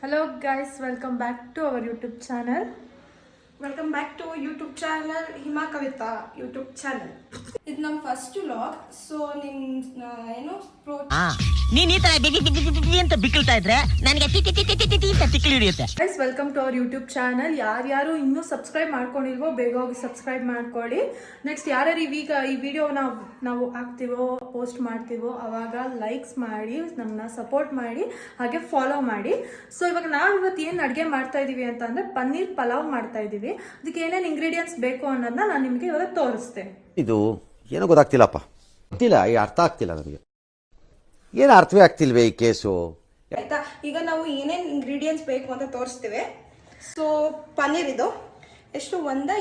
Hello guys, welcome back to our YouTube channel. Welcome back to YouTube channel Hima Kavitha YouTube channel. ಇದು ನಮ್ಮ first vlog. So ನಿಮ್ಮ ಏನು ನೀನ್ ಈ ತರ ಬಿಗಿ ಅಂತ ಬಿಕ್ಕಳ್ತಾ ಇದ್ರೆ ನನಗೆ ತಿಕ್ಕಲಿ ಹಿಡಿಯುತ್ತೆ. Guys, welcome to our YouTube channel. ಯಾರ್ಯಾರು ಇನ್ನೂ ಸಬ್ಸ್ಕ್ರೈಬ್ ಮಾಡ್ಕೊಂಡಿಲ್ವೋ ಬೇಗ ಹೋಗಿ ಸಬ್ಸ್ಕ್ರೈಬ್ ಮಾಡ್ಕೊಳ್ಳಿ. ನೆಕ್ಸ್ಟ್ ಯಾರ್ಯಾರು ಈಗ ಈ ವಿಡಿಯೋನ ನಾವು ಹಾಕ್ತೀವೋ ಪೋಸ್ಟ್ ಮಾಡ್ತೀವೋ ಅವಾಗ ಲೈಕ್ಸ್ ಮಾಡಿ ನಮ್ಮನ್ನ ಸಪೋರ್ಟ್ ಮಾಡಿ ಹಾಗೆ ಫಾಲೋ ಮಾಡಿ. ಸೊ ಇವಾಗ ನಾವು ಇವತ್ತು ಏನು ಅಡುಗೆ ಮಾಡ್ತಾ ಇದ್ದೀವಿ ಅಂತ ಅಂದರೆ ಪನ್ನೀರ್ ಪಲಾವ್ ಮಾಡ್ತಾ ಇದ್ದೀವಿ. ಅದಕ್ಕೆ ಏನೇನು ಇಂಗ್ರೀಡಿಯೆಂಟ್ಸ್ ಬೇಕು ಅನ್ನೋದನ್ನ ನಾನು ನಿಮಗೆ ಇವಾಗ ತೋರಿಸ್ತೇನೆ. ಇದು ಏನೋ ಗೊತ್ತಾಗ್ತಿಲ್ಲಪ್ಪ, ಗೊತ್ತಿಲ್ಲ, ಈ ಅರ್ಥ ಆಗ್ತಿಲ್ಲ ನನಗೆ, ಏನು ಅರ್ಥವೇ ಆಗ್ತಿಲ್ವೇ ಈ ಕೇಸು. ಆಯ್ತಾ, ಈಗ ನಾವು ಏನೇನು ಇಂಗ್ರೀಡಿಯೆಂಟ್ಸ್ ಬೇಕು ಅಂತ ತೋರಿಸ್ತೀವಿ. ಸೊ ಪನ್ನೀರ್ ಇದು ಎಷ್ಟು, ಒಂದು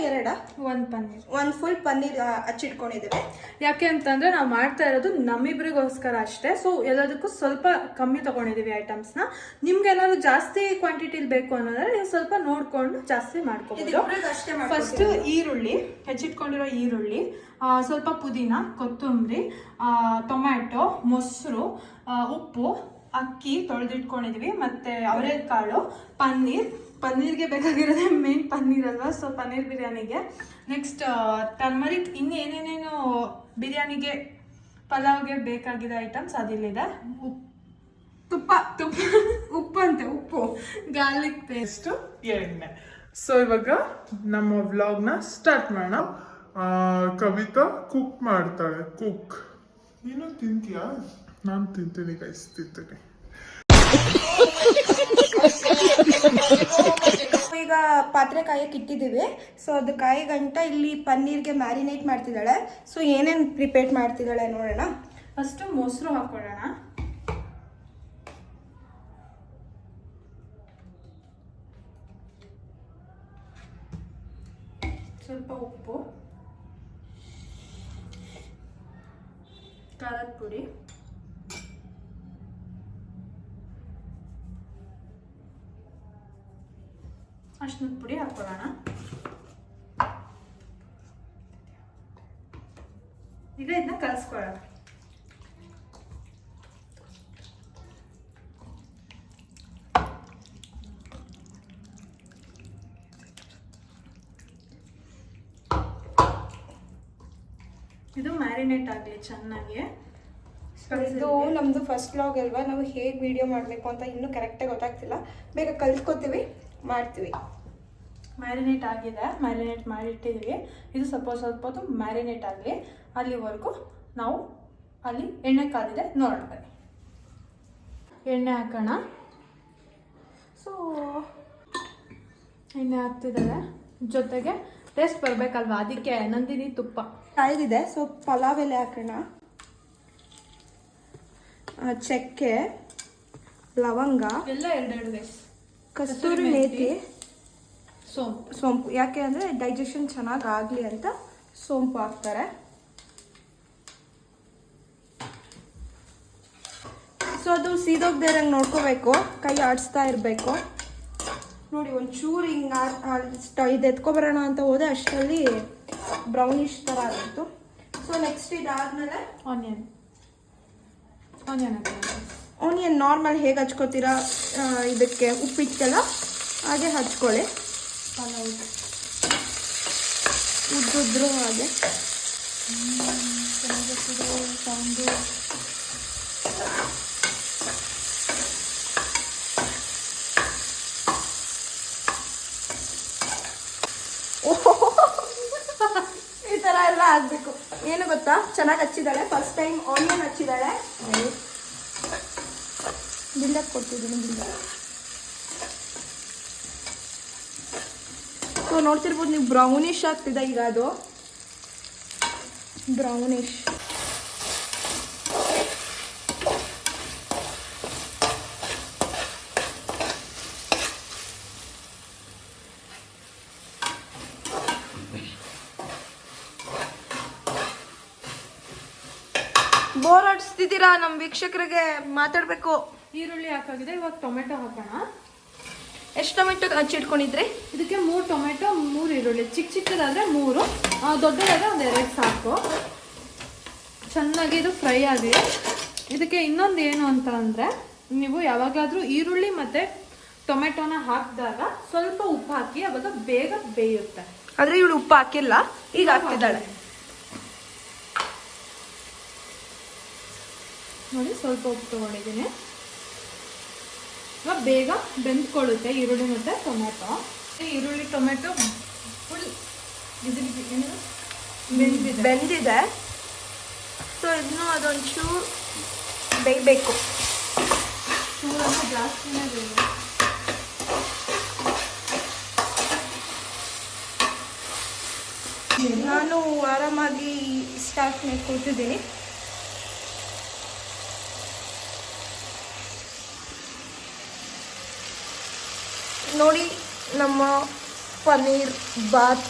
ಪನ್ನೀರ್, ಒಂದು ಫುಲ್ ಪನ್ನೀರ್ ಹಚ್ಚಿಟ್ಕೊಂಡಿದ್ದೀವಿ. ಯಾಕೆ ಅಂತಂದ್ರೆ ನಾವು ಮಾಡ್ತಾ ಇರೋದು ನಮ್ಮಿಬ್ರಿಗೋಸ್ಕರ ಅಷ್ಟೇ. ಸೊ ಎಲ್ಲದಕ್ಕೂ ಸ್ವಲ್ಪ ಕಮ್ಮಿ ತಗೊಂಡಿದೀವಿ ಐಟಮ್ಸ್ನ. ನಿಮ್ಗೆ ಏನಾದ್ರು ಜಾಸ್ತಿ ಕ್ವಾಂಟಿಟಿಲಿ ಬೇಕು ಅನ್ನೋದ್ರೆ ನೀವು ಸ್ವಲ್ಪ ನೋಡ್ಕೊಂಡು ಜಾಸ್ತಿ ಮಾಡ್ಕೋಬಹುದು. ಫಸ್ಟ್ ಈರುಳ್ಳಿ, ಹೆಚ್ಚಿಟ್ಕೊಂಡಿರೋ ಈರುಳ್ಳಿ, ಸ್ವಲ್ಪ ಪುದೀನ, ಕೊತ್ತಂಬರಿ, ಟೊಮ್ಯಾಟೊ, ಮೊಸರು, ಉಪ್ಪು, ಅಕ್ಕಿ ತೊಳೆದಿಟ್ಕೊಂಡಿದೀವಿ, ಮತ್ತೆ ಅವರೆಕಾಳು, ಪನ್ನೀರ್ಗೆ ಬೇಕಾಗಿರೋದೇ ಮೇನ್ ಪನ್ನೀರ್ ಅಲ್ವಾ. ಸೊ ಪನ್ನೀರ್ ಬಿರಿಯಾನಿಗೆ. ನೆಕ್ಸ್ಟ್ ಟರ್ಮರಿಕ್, ಇನ್ನೇನೇನೇನು ಬಿರಿಯಾನಿಗೆ ಪಲಾವ್ಗೆ ಬೇಕಾಗಿರೋ ಐಟಮ್ಸ್ ಅದಿಲ್ಲಿದೆ. ಉಪ್ಪು, ಗಾರ್ಲಿಕ್ ಪೇಸ್ಟ್, ಎಣ್ಣೆ. ಸೊ ಇವಾಗ ನಮ್ಮ ವ್ಲಾಗ್ನ ಸ್ಟಾರ್ಟ್ ಮಾಡೋಣ. ಕವಿತಾ ಕುಕ್ ಮಾಡ್ತಾಳೆ. ನೀನು ತಿಂತೀಯಾ? ನಾನು ತಿಂತೀನಿ ಗೈಸ್, ತಿಂತೀನಿ. ಈಗ ಪಾತ್ರೆ ಕಾಯಕ್ಕೆ ಇಟ್ಟಿದ್ದೀವಿ. ಸೊ ಅದು ಕಾಯಿ ಗಂಟ ಇಲ್ಲಿ ಪನ್ನೀರ್ಗೆ ಮ್ಯಾರಿನೇಟ್ ಮಾಡ್ತಿದ್ದಾಳೆ. ಸೊ ಏನೇನು ಪ್ರಿಪೇರ್ ಮಾಡ್ತಿದ್ದಾಳೆ ನೋಡೋಣ. ಫಸ್ಟ್ ಮೊಸರು ಹಾಕೊಳ್ಳೋಣ. ಸ್ವಲ್ಪ ಉಪ್ಪು, ಖಾರದ ಪುಡಿ, ಅರ್ಶಿನದ ಪುಡಿ ಹಾಕೊಳ್ಳೋಣ. ಈಗ ಇದನ್ನ ಕಲಸ್ಕೊಳ್ಳೋಣ. ಇದು ಮ್ಯಾರಿನೇಟ್ ಆಗಲಿ ಚೆನ್ನಾಗಿ. ಇದು ನಮ್ಮದು ಫಸ್ಟ್ ವ್ಲಾಗ್ ಅಲ್ವಾ, ನಾವು ಹೇಗೆ ವಿಡಿಯೋ ಮಾಡಬೇಕು ಅಂತ ಇನ್ನೂ ಕರೆಕ್ಟಾಗಿ ಗೊತ್ತಾಗ್ತಿಲ್ಲ. ಬೇಗ ಕಲ್ತ್ಕೋತೀವಿ, ಮಾಡ್ತೀವಿ. ಮ್ಯಾರಿನೇಟ್ ಆಗಿದೆ, ಮ್ಯಾರಿನೇಟ್ ಮಾಡಿಟ್ಟಿದ್ದೀವಿ. ಇದು ಸ್ವಲ್ಪ ಹೊತ್ತು ಮ್ಯಾರಿನೇಟ್ ಆಗಲಿ, ಅಲ್ಲಿವರೆಗೂ ನಾವು ಅಲ್ಲಿ ಎಣ್ಣೆ ಕಾದಿದೆ ನೋಡೋಣ. ಎಣ್ಣೆ ಹಾಕೋಣ. ಸೊ ಎಣ್ಣೆ ಹಾಕ್ತಿದ್ದಾರೆ, ಜೊತೆಗೆ ಟೇಸ್ಟ್ ಬರಬೇಕಲ್ವಾ, ಅದಕ್ಕೆ ನಂದಿನಿ ತುಪ್ಪ ಕಾಯ್ದಿದೆ. ಸೊ ಪಲಾವ್ ಎಲೆ ಹಾಕೋಣ, ಚಕ್ಕೆ, ಲವಂಗ ಎಲ್ಲ ಎರಡೆರಡು ಗೈಸ್, ಕಸ್ತೂರಿ ಮೇಥಿ, ಸೋಂಪು. ಯಾಕೆ ಅಂದರೆ ಡೈಜೆಷನ್ ಚೆನ್ನಾಗಿ ಆಗಲಿ ಅಂತ ಸೋಂಪು ಹಾಕ್ತಾರೆ. ಸೊ ಅದು ಸೀದೋಗ್ದೇರಂಗೆ ನೋಡ್ಕೋಬೇಕು, ಕೈ ಆಡಿಸ್ತಾ ಇರಬೇಕು. ನೋಡಿ ಒಂಚೂರು ಹಿಂಗೆ ಇದು ಎತ್ಕೊಬರೋಣ ಅಂತ ಹೋದೆ, ಅಷ್ಟರಲ್ಲಿ ಬ್ರೌನಿಶ್ ಥರ ಆಗಿತ್ತು. ಸೊ ನೆಕ್ಸ್ಟ್ ಇದಾದ್ಮೇಲೆ ಆನಿಯನ್ ನಾರ್ಮಲ್ ಹೇಗೆ ಹಚ್ಕೋತೀರಾ ಇದಕ್ಕೆ ಉಪ್ಪಿಟ್ಟೆಲ್ಲ ಹಾಗೆ ಹಚ್ಕೊಳ್ಳಿ, ಉದ್ದುದ್ರು ಹಾಗೆ. ಈ ಥರ ಎಲ್ಲ ಆಗಬೇಕು. ಏನು ಗೊತ್ತಾ, ಚೆನ್ನಾಗಿ ಹಚ್ಚಿದ್ದಾಳೆ, ಫಸ್ಟ್ ಟೈಮ್ ಆನಿಯನ್ ಹಚ್ಚಿದ್ದಾಳೆ. ಬಿಲ್ಡಪ್ ಕೊಡ್ತಿದ್ದೀನಿ, ಬಿಲ್ಡಪ್. ಸೊ ನೋಡ್ತಿರ್ಬೋದು ನೀವು, ಬ್ರೌನಿಶ್ ಆಗ್ತಿದೆ ಈಗ, ಅದು ಬ್ರೌನಿಶ್. ಬೋರ್ ಹೊಡಿಸ್ತಿದ್ದೀರಾ ನಮ್ಮ ವೀಕ್ಷಕರಿಗೆ, ಮಾತಾಡಬೇಕು. ಈರುಳ್ಳಿ ಹಾಕಾಗಿದೆ, ಇವಾಗ ಟೊಮೆಟೊ ಹಾಕೋಣ. ಎಷ್ಟು ಟೊಮೆಟೊ ಹಚ್ಚಿಟ್ಕೊಂಡಿದ್ರಿ? ಇದಕ್ಕೆ 3 ಟೊಮೆಟೊ, 3 ಈರುಳ್ಳಿ. ಚಿಕ್ಕದಾದ್ರೆ 3, ದೊಡ್ಡದಾದ್ರೆ 1-2 ಸಾಕು. ಚೆನ್ನಾಗಿ ಇದು ಫ್ರೈ ಆಗಿದೆ. ಇದಕ್ಕೆ ಇನ್ನೊಂದು ಏನು ಅಂತ ಅಂದರೆ, ನೀವು ಯಾವಾಗಲಾದರೂ ಈರುಳ್ಳಿ ಮತ್ತು ಟೊಮೆಟೊನ ಹಾಕಿದಾಗ ಸ್ವಲ್ಪ ಉಪ್ಪು ಹಾಕಿ ಅವಾಗ ಬೇಗ ಬೇಯುತ್ತೆ. ಆದ್ರೆ ಇವಳು ಉಪ್ಪು ಹಾಕಿಲ್ಲ, ಈಗ ಹಾಕ್ತಿದ್ದಾಳೆ. ನೋಡಿ ಸ್ವಲ್ಪ ಉಪ್ಪು ತಗೊಂಡಿದ್ದೀನಿ. ಇವಾಗ ಬೇಗ ಬೆಂದ್ಕೊಳ್ಳುತ್ತೆ ಈರುಳ್ಳಿ ಮತ್ತು ಟೊಮೆಟೊ. ಈರುಳ್ಳಿ ಟೊಮೆಟೊ ಫುಲ್ ಬೆಂದಿದೆ. ಸೊ ಇನ್ನೂ ಅದೊಂಚೂರು ಬೇಯಬೇಕು. ಚೂರನ್ನು ಜಾಸ್ತಿನೇ ಬೇಯಿದೆ. ನಾನು ಆರಾಮಾಗಿ ಸ್ಟಾರ್ಟ್ ಮಾಡಿ ಕೂತಿದ್ದೀನಿ. ನೋಡಿ ನಮ್ಮ ಪನ್ನೀರ್ ಬಾತ್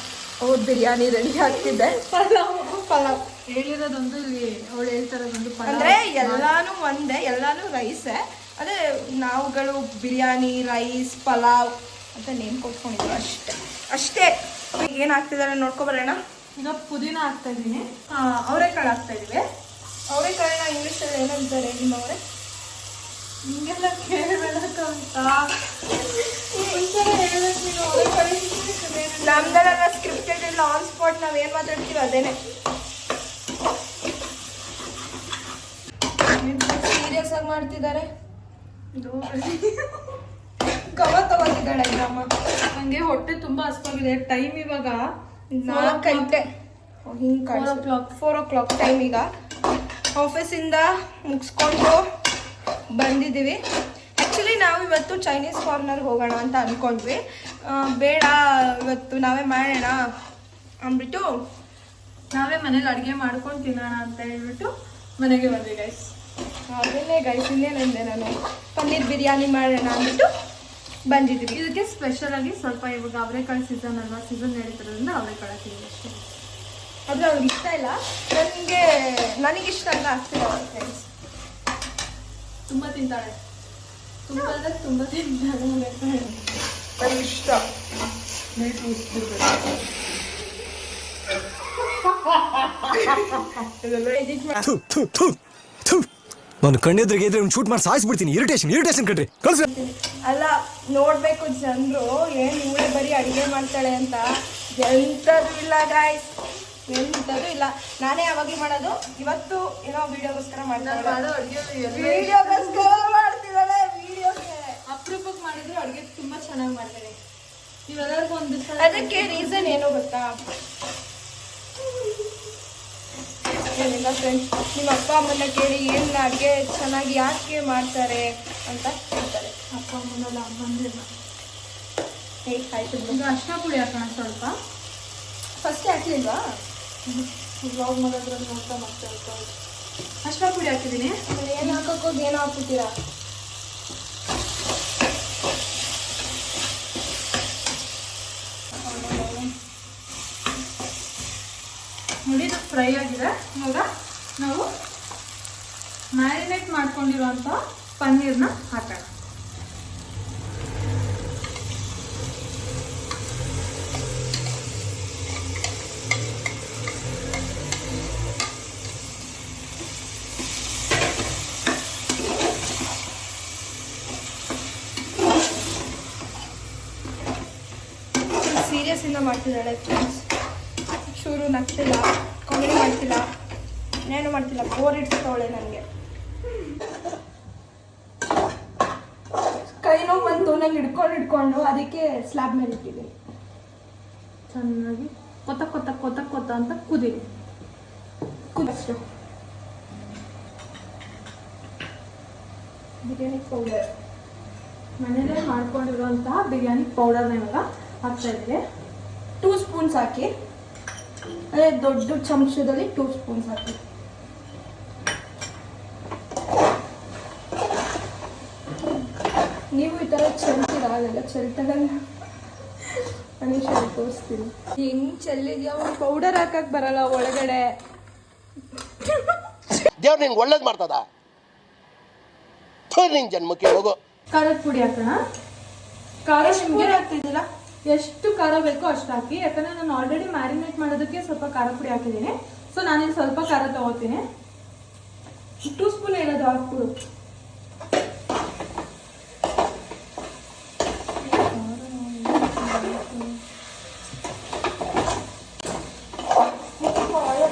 ಬಿರಿಯಾನಿ ರೆಡಿ ಆಗ್ತಿದೆ. ಪಲಾವ್ ಹೇಳಿರೋದೊಂದು ಇಲ್ಲಿ ಅವಳು ಹೇಳ್ತಾರದೊಂದು ಅಂದ್ರೆ ಎಲ್ಲಾನು ಒಂದೇ, ಎಲ್ಲಾನು ರೈಸೇ. ಅದೇ ನಾವುಗಳು ಬಿರಿಯಾನಿ, ರೈಸ್, ಪಲಾವ್ ಅಂತ ನೇಮ್ ಕೊಟ್ಕೊಂಡಿದ್ರು ಅಷ್ಟೇ ಅಷ್ಟೇ. ಈಗ ಏನು ಹಾಕ್ತಿದ್ದಾರೆ ನೋಡ್ಕೊಬರೋಣ. ಈಗ ಪುದೀನ ಹಾಕ್ತಾ ಇದ್ದೀನಿ, ಅವರೆಕಾಳು ಹಾಕ್ತಾ ಇದೀವಿ. ಅವರೆಕಾಳನ್ನ ಇಂಗ್ಲೀಷಲ್ಲಿ ಏನಂತಾರೆ ನಿಮ್ಮವ್ರೆ? ಹಿಂಗೆಲ್ಲ ಕೇಳಬೇಕಂತ ನಮ್ದೆಲ್ಲ ಸ್ಕ್ರಿಪ್ಟೆಡ್ ಇಲ್ಲ, ಆನ್ ಸ್ಪಾಟ್ ನಾವ್ ಏನ್ ಮಾತಾಡ್ತೀವಿ ಅದೇನೆ. ಸೀರಿಯಸ್ ಆಗಿ ಮಾಡ್ತಿದ್ದಾರೆ. ಕವ ತಗೋತಿದ್ದಾಳೆ ಅಮ್ಮ. ನಂಗೆ ಹೊಟ್ಟೆ ತುಂಬಾ ಹಸ್ವಾಗಿದೆ. ಟೈಮ್ ಇವಾಗ 4 ಗಂಟೆ, ಹಿಂಗ್ 4 o'clock ಟೈಮ್. ಈಗ ಆಫೀಸಿಂದ ಮುಗಿಸ್ಕೊಂಡು ಬಂದಿದ್ದೀವಿ. ಆ್ಯಕ್ಚುಲಿ ನಾವು ಇವತ್ತು ಚೈನೀಸ್ ಕಾರ್ನರ್ಗೆ ಹೋಗೋಣ ಅಂತ ಅಂದ್ಕೊಂಡ್ವಿ. ಬೇಡ ಇವತ್ತು ನಾವೇ ಮಾಡೋಣ ಅಂದ್ಬಿಟ್ಟು ನಾವೇ ಮನೇಲಿ ಅಡುಗೆ ಮಾಡ್ಕೊಂಡು ತಿನ್ನೋಣ ಅಂತ ಹೇಳ್ಬಿಟ್ಟು ಮನೆಗೆ ಬಂದ್ವಿ ಗೈಸ್. ಅದನ್ನೇ ಗೈಸ್, ಇನ್ನೇನಂದೆ ನಾನು, ಪನ್ನೀರ್ ಬಿರಿಯಾನಿ ಮಾಡೋಣ ಅಂದ್ಬಿಟ್ಟು ಬಂದಿದ್ದೀವಿ. ಇದಕ್ಕೆ ಸ್ಪೆಷಲ್ ಆಗಿ ಸ್ವಲ್ಪ ಇವಾಗ ಅವರೆಕಾಳು ಸೀಸನ್ ಅಲ್ವಾ, ಸೀಸನ್ ನಡೀತಿರೋದ್ರಿಂದ ಅವರೆಕಾಳು ಹಾಕಿದ್ದೀವಿ ಅಷ್ಟೇ. ಆದರೆ ಅವ್ರಿಗೆ ಇಷ್ಟ ಇಲ್ಲ, ನನಗಿಷ್ಟ ಅಂತ ಆಗ್ತಿಲ್ಲ ಫ್ರೆಂಡ್ಸ್. ತುಂಬ ತಿಂತಾಳೆ, ತುಂಬ ಅಂದರೆ ತುಂಬ ತಿಂತಾಳೆ ಅವರೆಕಾಳು. ನನಗೆ ಇಷ್ಟ. ನಾನು ಕಣ್ಣೆದ್ರಿಗೆ ಇದ್ರೆ ಶೂಟ್ ಮಾಡಿ ಸಾಯಿಸ್ಬಿಡ್ತೀನಿ. ಇರಿಟೇಷನ್ ಕಣ್ರಿ, ಕಳ್ಸಿ. ಅಲ್ಲ, ನೋಡ್ಬೇಕು ಜನರು ಏನ್ ಇವಳೆ ಬರೀ ಅಡಿಗೆ ಮಾಡ್ತಾಳೆ ಅಂತ. ಎಂಥದ್ದು ಇಲ್ಲ ಗಾಯ್ಸ್, ಎಂಥದ್ದು ಇಲ್ಲ. ನಾನೇ ಯಾವಾಗಲೂ ಮಾಡೋದು. ಇವತ್ತು ಏನೋ ವಿಡಿಯೋಗೋಸ್ಕರ ಮಾಡ್ತಾಳೆ, ವಿಡಿಯೋಗೋಸ್ಕರ ಮಾಡ್ತಿದ್ದಾಳೆ. ವಿಡಿಯೋಗೆ ಅಪರೂಪಕ್ಕೆ ಮಾಡಿದ್ರು ಅಡುಗೆ ತುಂಬ ಚೆನ್ನಾಗಿ ಮಾಡ್ತಾರೆ. ನೀವೆಲ್ಲರಿಗೂ ಒಂದು ಅದಕ್ಕೆ ರೀಸನ್ ಏನೋ ಗೊತ್ತಾ? ಏನಿಲ್ಲ ಫ್ರೆಂಡ್ಸ್, ನಿಮ್ಮ ಅಪ್ಪ ಅಮ್ಮನ ಕೇಳಿ ಏನು ಅಡುಗೆ ಚೆನ್ನಾಗಿ ಯಾಕೆ ಮಾಡ್ತಾರೆ ಅಂತ ಹೇಳ್ತಾರೆ. ಅಪ್ಪ ಅಮ್ಮನೆಲ್ಲ ಬಂದಿಲ್ಲ. ಆಯ್ತು, ಈಗ ಅರ್ಶಿನ ಪುಡಿ ಹಾಕೋಣ ಸ್ವಲ್ಪ. ಫಸ್ಟ್ ಹಾಕ್ಲಿಲ್ವಾ? ಬ್ಲಾಗ್ ಮಾಡೋದ್ರಲ್ಲಿ ನೋಡ್ತಾ ಮತ್ತೆ ಅರ್ಶಿನ ಪುಡಿ ಹಾಕಿದ್ದೀನಿ. ಏನು ಹಾಕೋದು ಏನೋ ಹಾಕ್ಬಿಟ್ಟಿರಾ? ನೋಡಿ, ಇದು ಫ್ರೈ ಆಗಿದೆ. ಇವಾಗ ನಾವು ಮ್ಯಾರಿನೇಟ್ ಮಾಡ್ಕೊಂಡಿರುವಂಥ ಪನ್ನೀರ್ನ ಹಾಕೋಣ. ಸೀರಿಯಸ್ ಇಂದ ಮಾಡ್ತಿದ್ದಾಳೆ ಫ್ರೆಂಡ್ಸ್. ಚೂರು ನಗ್ತಿಲ್ಲ, ಕಾಮಿಡಿ ಮಾಡ್ತಿಲ್ಲ, ಏನು ಮಾಡ್ತಿಲ್ಲ. ಬೋರ್ ಇಡ್ತಾವಳೆ ನನಗೆ. ಕೈ ನೋವು ಬಂತು ನಂಗೆ ಹಿಡ್ಕೊಂಡು ಅದಕ್ಕೆ ಸ್ಲ್ಯಾಬ್ ಮೇಲೆ ಇಟ್ಟಿದ್ದೀನಿ. ಚೆನ್ನಾಗಿ ಕೊತ್ತ ಅಂತ ಕುದೀರಿ. ಕುದಷ್ಟು ಬಿರಿಯಾನಿ ಪೌಡರ್, ಮನೇಲೇ ಮಾಡ್ಕೊಂಡಿರುವಂತಹ ಬಿರಿಯಾನಿ ಪೌಡರ್ನ ಇವಾಗ ಹಾಕ್ತಾ ಇದ್ದೀವಿ. 2 ಸ್ಪೂನ್ಸ್ ಹಾಕಿ, ಅದೇ ದೊಡ್ಡ ಚಮಚದಲ್ಲಿ 2 ಸ್ಪೂನ್ಸ್ ಹಾಕಿ. ನೀವು ಈ ಥರ ಚೆಲ್ತೀರಾ? ಅದೆಲ್ಲ ಚೆಲ್ತಾಗಲ್ಲ. ಮನುಷ್ಯ ತೋರಿಸ್ತೀನಿ ಹೆಂಗ್ ಚೆಲ್ಲಿದ್ಯಾ. ಒಂದು ಪೌಡರ್ ಹಾಕಕ್ ಬರಲ್ಲ ಒಳಗಡೆ. ದೇವ್ರು ನಿನ್ಗೆ ಒಳ್ಳೇದು ಮಾಡ್ತದ. ನಿನ್ ಜನ್ಮಕ್ಕೆ ಹೋಗು. ಖಾರದ ಪುಡಿ ಹಾಕೋಣ. ಖಾರ ನಿಮಗೆ ಹಾಕ್ತಿದ್ದಿಲ್ಲ, ಎಷ್ಟು ಖಾರ ಬೇಕೋ ಅಷ್ಟು ಹಾಕಿ. ಯಾಕಂದರೆ ನಾನು ಆಲ್ರೆಡಿ ಮ್ಯಾರಿನೇಟ್ ಮಾಡೋದಕ್ಕೆ ಸ್ವಲ್ಪ ಖಾರ ಪುಡಿ ಹಾಕಿದ್ದೀನಿ. ಸೊ ನಾನಿಲ್ಲಿ ಸ್ವಲ್ಪ ಖಾರ ತಗೋತೀನಿ. 2 ಸ್ಪೂನ್ ಹೇಳೋದು ಹಾಕ್ಬಿಡು.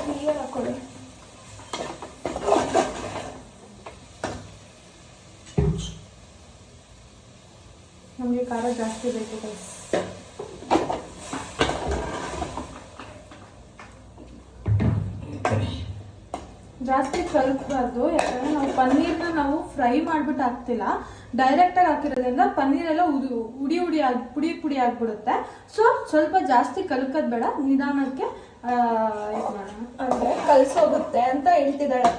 ನೀರು ಹಾಕೊಳ್ಳಿ. ನಮಗೆ ಖಾರ ಜಾಸ್ತಿ ಬೇಕು ಗೈಸ್. ಜಾಸ್ತಿ ಕಲ್ಬಾರ್ದು, ಯಾಕಂದ್ರೆ ನಾವು ಪನ್ನೀರ್ನ ನಾವು ಫ್ರೈ ಮಾಡ್ಬಿಟ್ಟು ಹಾಕ್ತಿಲ್ಲ, ಡೈರೆಕ್ಟಾಗಿ ಹಾಕಿರೋದ್ರಿಂದ ಪನ್ನೀರೆಲ್ಲ ಪುಡಿ ಪುಡಿ ಆಗ್ಬಿಡುತ್ತೆ. ಸೊ ಸ್ವಲ್ಪ ಜಾಸ್ತಿ ಕಲ್ಕೋದ್ ಬೇಡ, ನಿಧಾನಕ್ಕೆ ಇದು ಮಾಡೋಣ. ಅಂದರೆ ಕಲ್ಸೋಗುತ್ತೆ ಅಂತ ಹೇಳ್ತಿದ್ದಾಳೆ.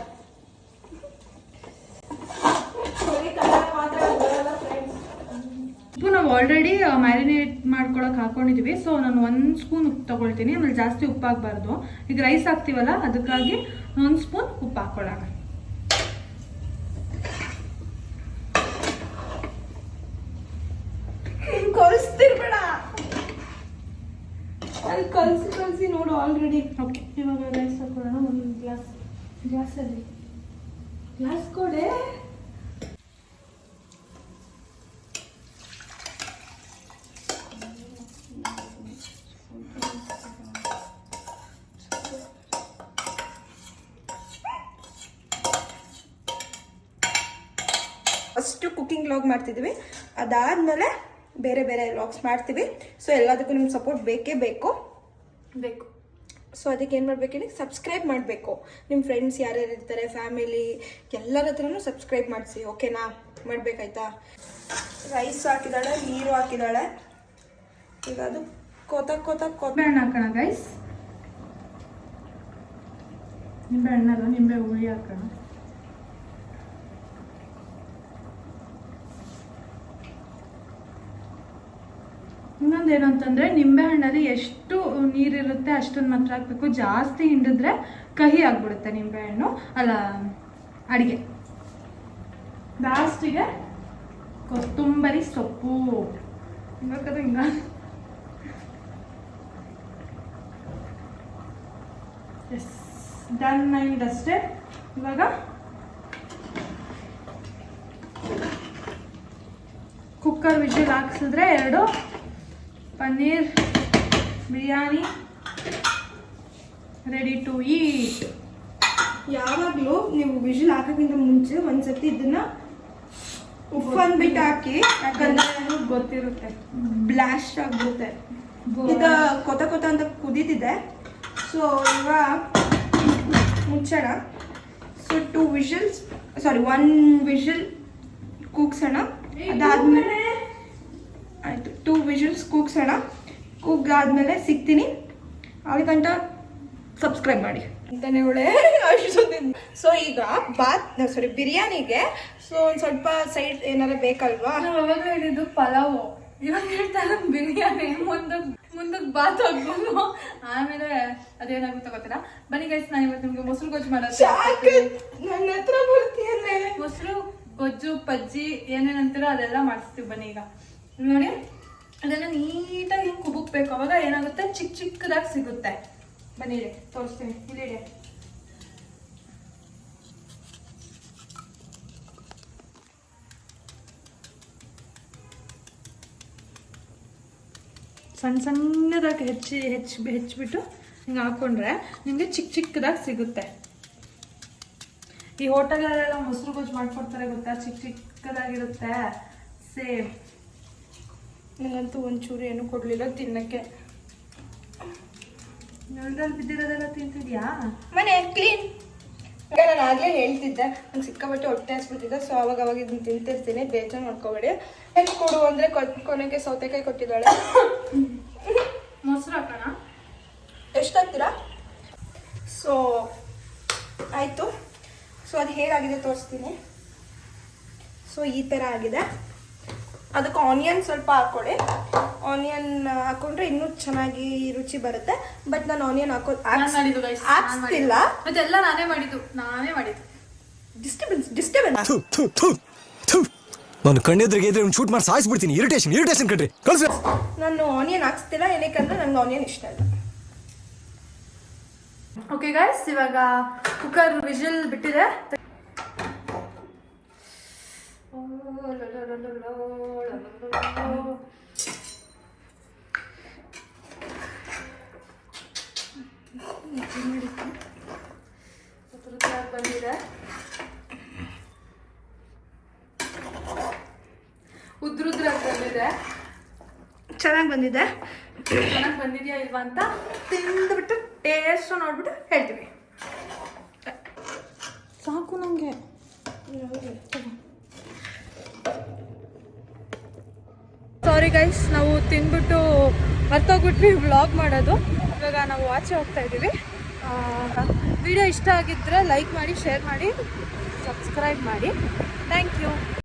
ಉಪ್ಪು ನಾವು ಆಲ್ರೆಡಿ ಮ್ಯಾರಿನೇಟ್ ಮಾಡ್ಕೊಳಕ್ಕೆ ಹಾಕೊಂಡಿದ್ದೀವಿ. ಸೊ ನಾನು 1 ಸ್ಪೂನ್ ಉಪ್ಪು ತೊಗೊಳ್ತೀನಿ, ಆಮೇಲೆ ಜಾಸ್ತಿ ಉಪ್ಪು ಹಾಕ್ಬಾರ್ದು. ಈಗ ರೈಸ್ ಹಾಕ್ತೀವಲ್ಲ, ಅದಕ್ಕಾಗಿ 1 ಸ್ಪೂನ್ ಉಪ್ಪು ಹಾಕ್ಕೊಳ್ಳೋಣ. ಕಲಿಸ್ತಿರ್ಬೇಡ, ಅಲ್ಲಿ ಕಲಿಸಿ ನೋಡು ಆಲ್ರೆಡಿ. ಓಕೆ, ಇವಾಗ ರೈಸ್ ಹಾಕೊಳ್ಳೋಣ. ಒಂದು ಗ್ಲಾಸಲ್ಲಿ ಗ್ಲಾಸ್ ಕೊಡೆ. ಫಸ್ಟು ಕುಕಿಂಗ್ ವ್ಲಾಗ್ ಮಾಡ್ತಿದ್ವಿ, ಅದಾದಮೇಲೆ ಬೇರೆ ಬೇರೆ ವ್ಲಾಗ್ಸ್ ಮಾಡ್ತೀವಿ. ಸೊ ಎಲ್ಲದಕ್ಕೂ ನಿಮ್ಮ ಸಪೋರ್ಟ್ ಬೇಕೇ ಬೇಕು. ಸೊ ಅದಕ್ಕೆ ಏನು ಮಾಡಬೇಕು ಹೇಳಿ, ಸಬ್ಸ್ಕ್ರೈಬ್ ಮಾಡಬೇಕು. ನಿಮ್ಮ ಫ್ರೆಂಡ್ಸ್ ಯಾರ್ಯಾರು ಇರ್ತಾರೆ, ಫ್ಯಾಮಿಲಿ ಎಲ್ಲರ ಹತ್ರನೂ ಸಬ್ಸ್ಕ್ರೈಬ್ ಮಾಡಿಸಿ. ಓಕೆನಾ? ಮಾಡಬೇಕಾಯ್ತಾ? ರೈಸ್ ಹಾಕಿದಾಳೆ, ನೀರು ಹಾಕಿದಾಳೆ. ಈಗ ಅದು ನಿಂಬೆ ಹಣ್ಣು ಹಾಕೋಣ ಗೈಸ್. ನಿಂಬೆ ಹಣ್ಣಲ್ಲ, ನಿಂಬೆ ಹುಳಿ ಹಾಕೋಣ. ಇನ್ನೊಂದೇನು ಅಂತಂದರೆ, ನಿಂಬೆಹಣ್ಣಲ್ಲಿ ಎಷ್ಟು ನೀರಿರುತ್ತೆ ಅಷ್ಟನ್ನು ಮಾತ್ರ ಹಾಕಬೇಕು. ಜಾಸ್ತಿ ಹಿಂಡಿದ್ರೆ ಕಹಿ ಆಗಿಬಿಡುತ್ತೆ ನಿಂಬೆಹಣ್ಣು, ಅಲ್ಲ ಅಡುಗೆ. ಲಾಸ್ಟಿಗೆ ಕೊತ್ತಂಬರಿ ಸೊಪ್ಪು ಹಿಂಗಾಕದು ಹಿಂಗ. ಎಸ್, ಡನ್ ಆ್ಯಂಡ್ ಅಷ್ಟೇ. ಇವಾಗ ಕುಕ್ಕರ್ ವಿಷಲ್ ಹಾಕ್ಸಿದ್ರೆ 2 paneer biryani ready to eat. ಯಾವಾಗಲೂ ನೀವು ವಿಷಲ್ ಹಾಕೋಕ್ಕಿಂತ ಮುಂಚೆ ಒಂದ್ಸತಿ ಇದನ್ನ ಉಪ್ಪು ಅಂದ್ಬಿಟ್ಟು ಹಾಕಿ, ಯಾಕಂದ್ರೆ ಗೊತ್ತಿರುತ್ತೆ, ಬ್ಲಾಸ್ಟ್ ಆಗ್ಬಿಡುತ್ತೆ. ಇದು ಕೊತ ಅಂತ ಕುದೀತಿದೆ. ಸೊ ಈಗ ಮುಚ್ಚೋಣ. ಸೊ 2 ವಿಷಲ್ಸ್, ಸಾರಿ 1 ವಿಷಲ್ ಕೂಗ್ಸೋಣ. ಅದಾದ್ಮೇಲೆ ಆಯಿತು, 2 ವಿಷಲ್ಸ್ ಕೂಗ್ಸೋಣ. ಕೂಗಾದ್ಮೇಲೆ ಸಿಗ್ತೀನಿ. ಅದಕ್ಕಂಟ ಸಬ್ಸ್ಕ್ರೈಬ್ ಮಾಡಿ ಅಂತಾನೆ ಒಳ್ಳೆ ಅಷ್ಟೊಂದು. ಸೊ ಈಗ ಬಿರಿಯಾನಿಗೆ ಸೊ ಒಂದು ಸ್ವಲ್ಪ ಸೈಡ್ ಏನಾರ ಬೇಕಲ್ವಾ? ನಾವು ಅವಾಗ ಹೇಳಿದ್ದು ಪಲಾವು, ಇವಾಗ ಹೇಳ್ತಾರೆ ಬಿರಿಯಾನಿ. ಮುಂದಕ್ಕೆ ಬಾತ್ ಹಾಕ್ಬೋದು, ಆಮೇಲೆ ಅದೇನಾಗುತ್ತೆ ಗೊತ್ತಿಲ್ಲ. ಬನ್ನಿ ಗೈಸ್, ನಾನು ಇವತ್ತು ನಿಮ್ಗೆ ಮೊಸರು ಗೊಜ್ಜು ನನ್ನ ಹತ್ರ ಬರ್ತೀಯಲ್ಲೇ. ಮೊಸರು ಗೊಜ್ಜು, ಪಜ್ಜಿ ಏನೇನಂತೀರೋ ಅದೆಲ್ಲ ಮಾಡಿಸ್ತೀವಿ. ಬನ್ನಿ ಈಗ ನೋಡಿ, ಅದನ್ನ ನೀಟಾಗಿ ಹಿಂಗೆ ಕುಬುಕ್ಬೇಕು. ಅವಾಗ ಏನಾಗುತ್ತೆ, ಚಿಕ್ಕದಾಗಿ ಸಿಗುತ್ತೆ. ಬನ್ನಿ ಇಲ್ಲಿ ತೋರಿಸ್ತೀನಿ, ಇಲ್ಲಿ ಸಣ್ಣದಾಗಿ ಹೆಚ್ಚಿಬಿಟ್ಟು ಹಿಂಗೆ ಹಾಕೊಂಡ್ರೆ ನಿಮಗೆ ಚಿಕ್ಕದಾಗಿ ಸಿಗುತ್ತೆ. ಈ ಹೋಟೆಲಲ್ಲೆಲ್ಲ ಮೊಸರು ಗೊಜ್ಜು ಮಾಡ್ಕೊಡ್ತಾರೆ ಗೊತ್ತಾ, ಚಿಕ್ಕದಾಗಿರುತ್ತೆ ಸೇಮ್. ನನಗಂತೂ ಒಂಚೂರು ಏನು ಕೊಡಲಿಲ್ಲ ತಿನ್ನಕ್ಕೆ. ನೆಲದಲ್ಲಿ ಬಿದ್ದಿರೋದೆಲ್ಲ ತಿಂತಿದ್ಯಾ? ಮನೆ ಕ್ಲೀನ್. ನಾನು ಆಗಲೇ ಹೇಳ್ತಿದ್ದೆ, ನಂಗೆ ಸಿಕ್ಕಾಪಟ್ಟೆ ಹೊಟ್ಟೆ ಹಸ್ಬಿಟ್ಟಿದ್ದೆ. ಸೊ ಅವಾಗ ಇದನ್ನ ತಿಂತಿರ್ತೀನಿ, ಬೇಜಾರು ಮಾಡ್ಕೋಬೇಡಿ. ಹೆಂಗೆ ಕೊಡು ಅಂದರೆ ಕೊನೆಗೆ ಸೌತೆಕಾಯಿ ಕೊಟ್ಟಿದ್ದಾಳೆ. ಮೊಸರು ಹಾಕೋಣ. ಎಷ್ಟು ಹಾಕ್ತೀರಾ? ಸೊ ಆಯಿತು. ಸೊ ಅದು ಹೇಗಾಗಿದೆ ತೋರಿಸ್ತೀನಿ. ಸೊ ಈ ಥರ ಆಗಿದೆ. ಅದಕ್ಕೆ ಆನಿಯನ್ ಸ್ವಲ್ಪ ಹಾಕ್ಕೊಳ್ಳಿ. ಆನಿಯನ್ ಹಾಕೊಂಡ್ರೆ ಇನ್ನೂ ಚೆನ್ನಾಗಿ ರುಚಿ ಬರುತ್ತೆ. ಬಟ್ ನಾನು ಆನಿಯನ್ ಹಾಕ್ತಿಲ್ಲ. ಅದೆಲ್ಲ ನಾನೇ ಮಾಡಿದ್ದು. ಡಿಸ್ಟರ್ಬೆನ್ಸ್. ನಾನು ಕಣ್ಣೆದ್ರಿಗೆ ಇದ್ರೆ ಒಂದು ಶೂಟ್ ಮಾಡಿ ಸಾಯಿಸ್ಬಿಡ್ತೀನಿ. ಇರಿಟೇಷನ್ ಕಣ್ರಿ, ಕಳ್ಸಿ. ನಾನು ಆನಿಯನ್ ಹಾಕ್ಸ್ತಿಲ್ಲ, ಏನಕ್ಕಂದ್ರೆ ನಂಗೆ ಆನಿಯನ್ ಇಷ್ಟ ಇಲ್ಲ. ಓಕೆ ಗೈಸ್, ಇವಾಗ ಕುಕ್ಕರ್ ವಿಷಲ್ ಬಿಟ್ಟಿದೆ. ಬಂದಿದೆ. ಚೆನ್ನಾಗಿ ಬಂದಿದೆ. ಚೆನ್ನಾಗಿ ಬಂದಿದೆಯಾ ಇಲ್ವಾ ಅಂತ ತಿಂದ್ಬಿಟ್ಟು ಟೇಸ್ಟ್ ನೋಡ್ಬಿಟ್ಟು ಹೇಳ್ತೀವಿ. ಸಾಕು ನನಗೆ. ಸಾರಿ ಗೈಸ್, ನಾವು ತಿಂದ್ಬಿಟ್ಟು ಮರ್ತೋಗ್ಬಿಟ್ವಿ ವ್ಲಾಗ್ ಮಾಡೋದು. ಇವಾಗ ನಾವು ಆಚೆ ಹೋಗ್ತಾ ಇದ್ದೀವಿ. ವಿಡಿಯೋ ಇಷ್ಟ ಆಗಿದ್ದರೆ ಲೈಕ್ ಮಾಡಿ, ಶೇರ್ ಮಾಡಿ, ಸಬ್ಸ್ಕ್ರೈಬ್ ಮಾಡಿ. Thank you.